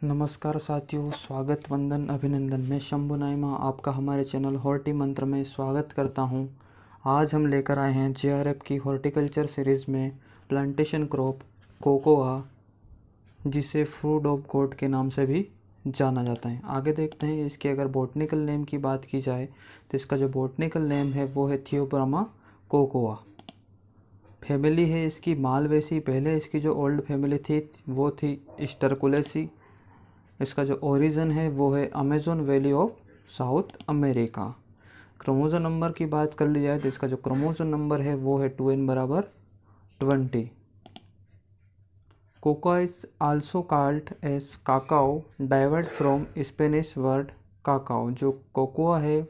नमस्कार साथियों, स्वागत, वंदन, अभिनंदन। मैं शंभु नाइमा आपका हमारे चैनल हॉर्टी मंत्र में स्वागत करता हूं। आज हम लेकर आए हैं जेआरएफ की हॉर्टिकल्चर सीरीज़ में प्लांटेशन क्रॉप कोकोआ, जिसे फूड ऑफ गॉड के नाम से भी जाना जाता है। आगे देखते हैं इसके अगर बॉटनिकल नेम की बात की जाए तो इसका जो बॉटनिकल नेम है वो है थियोब्रामा कोकोआ। फैमिली है इसकी मालवेसी। पहले इसकी जो ओल्ड फैमिली थी वो थी स्टरकुलेसी। इसका जो ओरिजिन है वो है Amazon valley of south America. Chromosome number की बात कर ली जाए तो इसका जो क्रोमोसोम नंबर है वो है 2n बराबर 20। Cocoa is also called as cacao, diverted from Spanish word cacao. जो कोकोआ है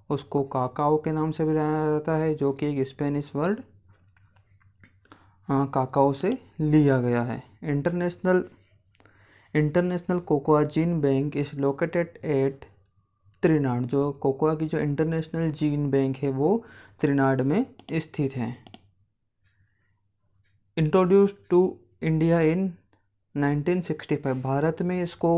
उसको काकाओ के नाम से भी जाना जाता है, जो कि एक स्पेनिश वर्ड काकाओ से लिया गया है। International cocoa gene bank is located at Trinidad. जो कोकोआ की जो इंटरनेशनल जीन बैंक है वो त्रिनाड में स्थित है। Introduced to India in 1965। भारत में इसको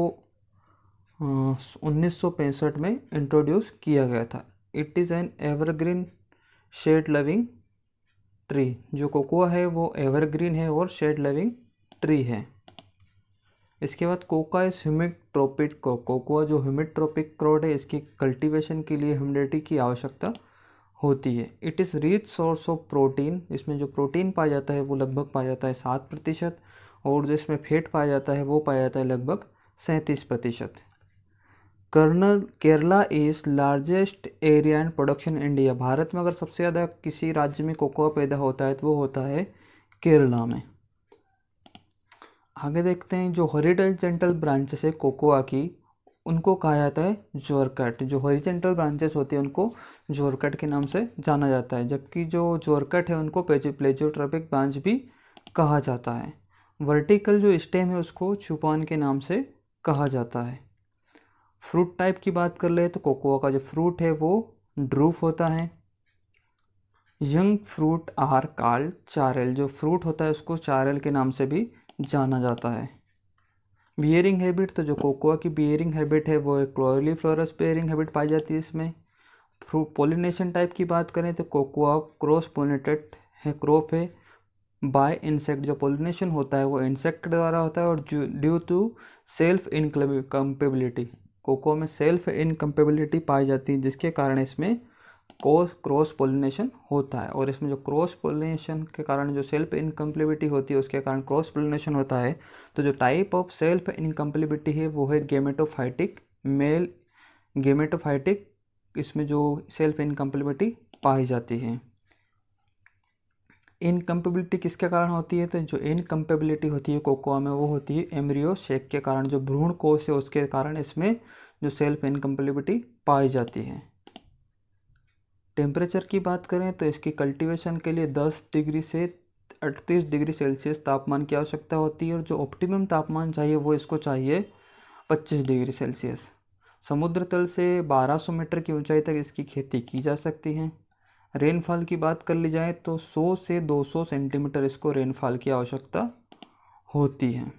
1965 में इंट्रोड्यूस किया गया था। It is an evergreen shade loving tree. जो कोकोआ है वो एवरग्रीन है और शेड लविंग ट्री है। इसके बाद cocoa is humid tropic crop. Cocoa जो ह्यूमिड ट्रॉपिक क्रॉप है, इसकी कल्टीवेशन के लिए ह्यूमिडिटी की आवश्यकता होती है। It is rich source of protein. इसमें जो प्रोटीन पाया जाता है वो लगभग पाया जाता है 7%, और जो इसमें फैट पाया जाता है वो पाया जाता है लगभग 37%। Kerala is largest area and production India. Bharat में अगर सबसे ज़्यादा किसी राज्य में कोकोआ पैदा होता है तो वो होता है केरला में। आगे देखते हैं जो हॉरिजॉन्टल ब्रांचेस है कोकोआ की, उनको कहा जाता है जोरकट। जो हॉरिजॉन्टल ब्रांचेस होती है उनको जोरकट के नाम से जाना जाता है, जबकि जो जोरकट है उनको प्लेजियोट्रोपिक ब्रांच भी कहा जाता है। वर्टिकल जो स्टेम है उसको चुपान के नाम से कहा जाता है। फ्रूट टाइप की बात कर ले तो कोकोआ का जो फ्रूट है वो ड्रूप होता है। Young fruit are called cherelle. जो फ्रूट होता है उसको चारेल के नाम से भी जाना जाता है। बियरिंग हैबिट, तो जो कोकोआ की बियरिंग हैबिट है वो एक क्लोरीफ्लोरस बियरिंग हैबिट पाई जाती है इसमें। पॉलिनेशन टाइप की बात करें तो कोकोआ क्रॉस पोलिनेटेड है क्रॉप है बाय इंसेक्ट। जो पॉलिनेशन होता है वो इंसेक्ट द्वारा होता है, और due to self incompatibility, cocoa में सेल्फ इनकम्पेबिलिटी पाई जाती है, जिसके कारण इसमें क्रॉस पोलिनेशन होता है। और इसमें जो क्रॉस पोलिनेशन के कारण जो सेल्फ इनकम्प्लेबिलिटी होती है उसके कारण क्रॉस पोलिनेशन होता है। तो जो टाइप ऑफ सेल्फ इनकम्प्लेबिलिटी है वो है गेमेटोफाइटिक मेल गेमेटोफाइटिक। इसमें जो सेल्फ इनकम्प्लेबिलिटी पाई जाती है। इनकम्पेबिलिटी किसके कारण होती है? तो जो इनकम्पेबिलिटी होती है कोकोआ में वो होती है एम्ब्रियो शेक के कारण। जो भ्रूण कोश है उसके कारण इसमें जो सेल्फ इनकम्पेबिलिटी पाई जाती है। टेम्परेचर की बात करें तो इसकी कल्टीवेशन के लिए 10 डिग्री से 38 डिग्री सेल्सियस तापमान की आवश्यकता होती है, और जो ऑप्टिमम तापमान चाहिए वो इसको चाहिए 25 डिग्री सेल्सियस। समुद्र तल से 1200 मीटर की ऊंचाई तक इसकी खेती की जा सकती है। रेनफॉल की बात कर ली जाए तो 100 से 200 सेंटीमीटर इसको रेनफॉल की आवश्यकता होती है।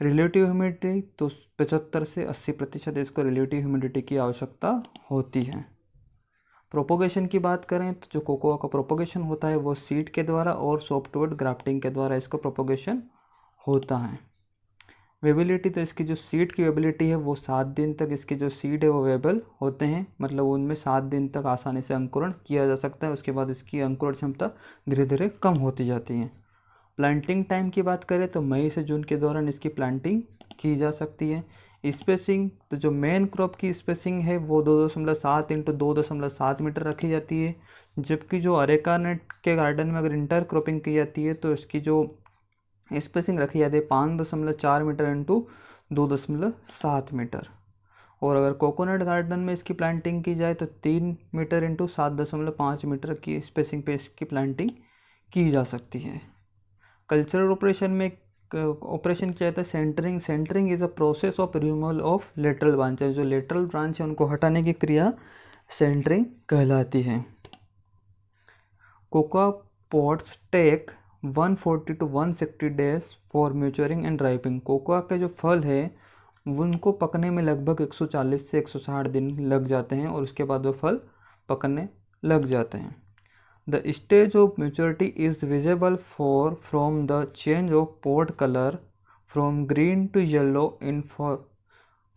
रिलेटिव ह्यूमिडिटी तो 75 से 80% इसको रिलेटिव ह्यूमिडिटी की आवश्यकता होती है। प्रोपोगेशन की बात करें तो जो कोकोआ का प्रोपोगेशन होता है वो सीड के द्वारा और सॉफ्टवुड ग्राफ्टिंग के द्वारा इसको प्रोपोगेशन होता है। वेबिलिटी, तो इसकी जो सीड की वेबिलिटी है वो 7 दिन तक इसके जो सीड है वो वेबल होते हैं, मतलब उनमें 7 दिन तक आसानी से अंकुरण किया जा सकता है। उसके बाद इसकी अंकुरण क्षमता धीरे धीरे कम होती जाती है। प्लांटिंग टाइम की बात करें तो मई से जून के दौरान इसकी प्लांटिंग की जा सकती है। स्पेसिंग, तो जो मेन क्रॉप की स्पेसिंग है वो 2.7 इंटू 2.7 मीटर रखी जाती है, जबकि जो अरेका नट के गार्डन में अगर इंटर क्रॉपिंग की जाती है तो इसकी जो स्पेसिंग रखी जाती है 5.4 मीटर इंटू 2.7 मीटर। और अगर कोकोनट गार्डन में इसकी प्लांटिंग की जाए तो 3 मीटर इंटू 7.5 मीटर की स्पेसिंग पे इसकी प्लांटिंग की जा सकती है। कल्चरल ऑपरेशन में ऑपरेशन किया जाता है centering. Centering is a process of removal of lateral branches. जो लेटरल ब्रांच है उनको हटाने की क्रिया सेंटरिंग कहलाती है। Cocoa pods take 140 to 160 days for maturing and ripening. Cocoa के जो फल है उनको पकने में लगभग 140 से 160 दिन लग जाते हैं और उसके बाद वो फल पकने लग जाते हैं। The stage of maturity is visible from the change of pod colour from green to yellow in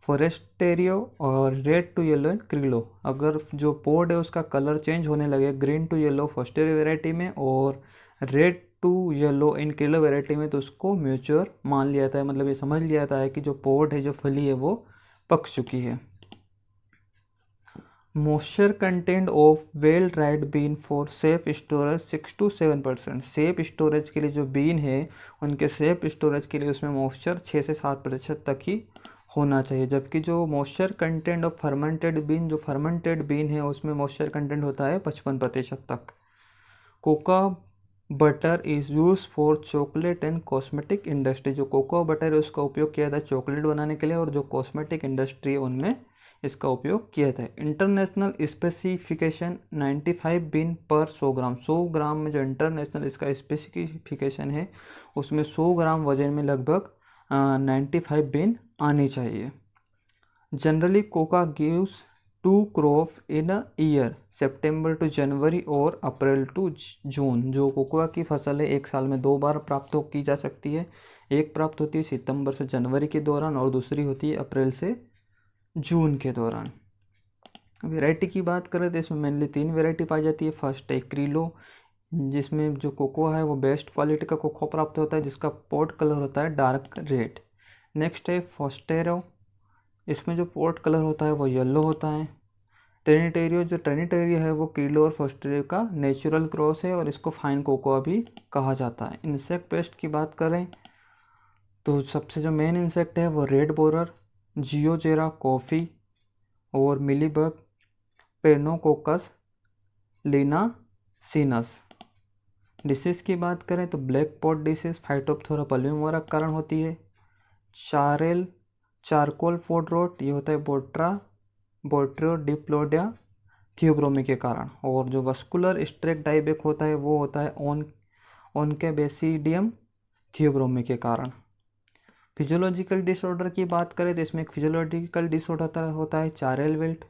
Forastero और red to yellow in Criollo. अगर जो पोड है उसका कलर चेंज होने लगे green to yellow Forastero variety में और red to yellow in Criollo variety में, तो उसको मैच्योर मान लिया जाता है, मतलब ये समझ लिया जाता है कि जो पोड है, जो फली है, वो पक चुकी है। Moisture content of well dried bean for safe storage 6 to 7%। Safe storage के लिए जो बीन है उनके सेफ स्टोरेज के लिए उसमें मॉइस्चर 6 से 7% तक ही होना चाहिए, जबकि जो moisture content of fermented bean, जो फर्मेंटेड बीन है उसमें मॉइस्चर कंटेंट होता है 55% तक। Cocoa butter is use for chocolate and cosmetic industry. जो कोको बटर है उसका उपयोग किया जाता है चॉकलेट बनाने के लिए और जो कॉस्मेटिक इंडस्ट्री है उनमें इसका उपयोग किया जाता है। इंटरनेशनल स्पेसिफिकेशन 95 बीन पर 100 ग्राम। 100 ग्राम में जो इंटरनेशनल इसका स्पेसिफिकेशन है उसमें 100 ग्राम वजन में लगभग 95 बीन आनी चाहिए। Generally cocoa gives 2 crop in a year, September to January और अप्रैल टू जून। जो कोकोआ की फसल है एक साल में 2 बार प्राप्त की जा सकती है। एक प्राप्त होती है सितंबर से जनवरी के दौरान और दूसरी होती है अप्रैल से जून के दौरान। वैरायटी की बात करें तो इसमें मेनली 3 वैरायटी पाई जाती है। फर्स्ट है क्रिलो, जिसमें जो कोकोआ है वो बेस्ट क्वालिटी का कोको प्राप्त होता है जिसका पोर्ट कलर होता है डार्क रेड। नेक्स्ट है फॉस्टेरो, इसमें जो पोर्ट कलर होता है वो येलो होता है। ट्रिनिटेरियो, जो ट्रिनिटेरियो है वो क्रिलो और फॉस्टेरो का नेचुरल क्रॉस है और इसको फाइन कोकोआ भी कहा जाता है। इंसेक्ट पेस्ट की बात करें तो सबसे जो मेन इंसेक्ट है वो रेड बोरर, जियोजेरा कॉफ़ी और मिलीबग, पेनोकोकस लिनासिनस। डिसीज़ की बात करें तो ब्लैक पॉट डिसीज़ फाइटोप्थोरा पल्विमोरा के कारण होती है। चारकोल फूड रोट, ये होता है बोट्रियो डिप्लोडिया थियोब्रोमी के कारण। और जो वस्कुलर स्ट्रेक डाइबेक होता है वो होता है ऑनकेबेसिडियम थियोब्रोमी के कारण। फिजियोलॉजिकल डिसऑर्डर की बात करें तो इसमें एक फिजियोलॉजिकल डिसऑर्डर होता है Charel wilt,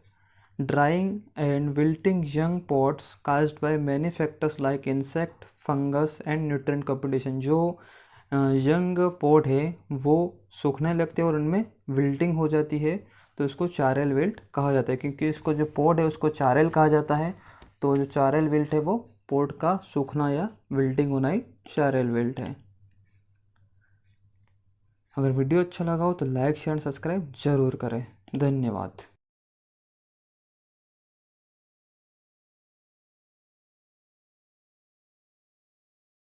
drawing and wilting young pots caused by many factors like insect, fungus and nutrient competition. जो यंग पॉट है वो सूखने लगते हैं और उनमें विल्टिंग हो जाती है, तो इसको चारेल विल्ट कहा जाता है। क्योंकि इसको जो पॉट है उसको चारेल कहा जाता है, तो जो चारेल विल्ट है वो पॉट का सूखना या विल्टिंग होना ही चारेल विल्ट है। अगर वीडियो अच्छा लगा हो तो लाइक शेयर सब्सक्राइब जरूर करें। धन्यवाद।